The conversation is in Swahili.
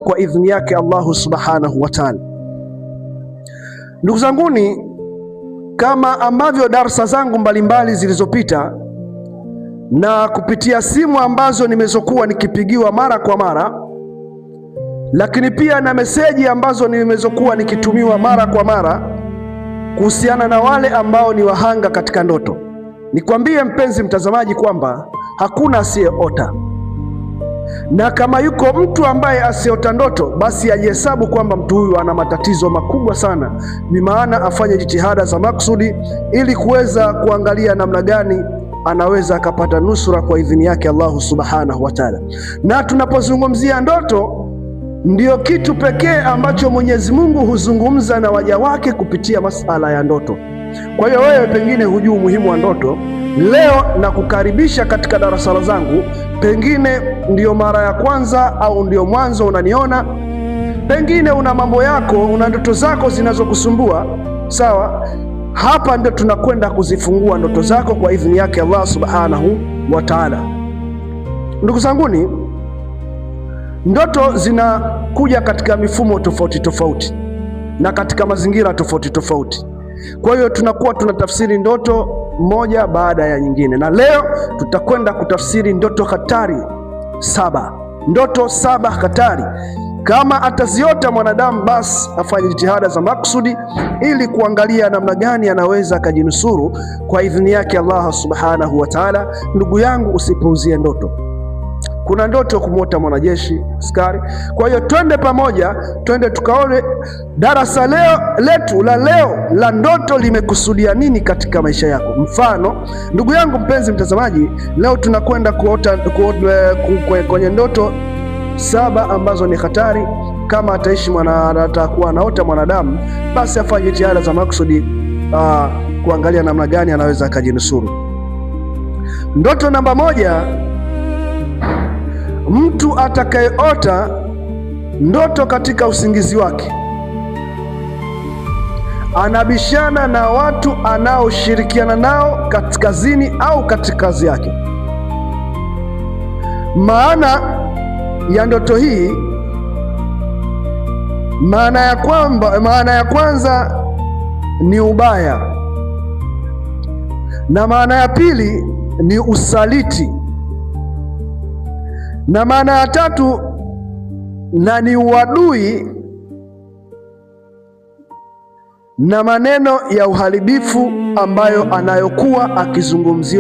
kwa idhini yake Allahu subhanahu wa ta'ala. Ndugu zanguni, kama ambavyo darsa zangu mbalimbali zilizopita na kupitia simu ambazo nimezokuwa nikipigiwa mara kwa mara, lakini pia na meseji ambazo nimezokuwa nikitumiwa mara kwa mara kuhusiana na wale ambao ni wahanga katika ndoto, nikwambie mpenzi mtazamaji kwamba hakuna asiyeota, na kama yuko mtu ambaye asiota ndoto, basi ajihesabu kwamba mtu huyu ana matatizo makubwa sana. Ni maana afanye jitihada za maksudi ili kuweza kuangalia namna gani anaweza akapata nusura kwa idhini yake Allahu subhanahu wa ta'ala. Na tunapozungumzia ndoto, ndiyo kitu pekee ambacho Mwenyezi Mungu huzungumza na waja wake kupitia masala ya ndoto. Kwa hiyo wewe pengine hujui umuhimu wa ndoto, leo na kukaribisha katika darasa zangu. Pengine ndiyo mara ya kwanza au ndiyo mwanzo unaniona, pengine una mambo yako, una ndoto zako zinazokusumbua, sawa? Hapa ndio tunakwenda kuzifungua ndoto zako kwa idhini yake Allah subhanahu wa ta'ala. Ndugu zanguni, ndoto zinakuja katika mifumo tofauti tofauti na katika mazingira tofauti tofauti. Kwa hiyo tunakuwa tunatafsiri ndoto moja baada ya nyingine, na leo tutakwenda kutafsiri ndoto hatari 7. Ndoto 7 hatari. Kama ataziota mwanadamu, basi afanye jitihada za maksudi ili kuangalia namna gani anaweza akajinusuru kwa idhini yake Allah subhanahu wa ta'ala. Ndugu yangu, usipuuzie ndoto. Kuna ndoto kumwota mwanajeshi, askari. Kwa hiyo twende pamoja, twende tukaone darasa letu la leo la ndoto limekusudia nini katika maisha yako. Mfano, ndugu yangu mpenzi mtazamaji, leo tunakwenda kuota kwenye ndoto 7 ambazo ni hatari. Kama atakuwa anaota mwanadamu, basi afanye jitihada za maksudi kuangalia namna gani anaweza akajinusuru. Ndoto namba 1, mtu atakayeota ndoto katika usingizi wake anabishana na watu anaoshirikiana nao kaskazini au katika kazi yake. Maana ya ndoto hii, maana ya kwanza ni ubaya, na maana ya pili ni usaliti, na maana ya tatu ni uadui na maneno ya uharibifu ambayo anayokuwa akizungumzia.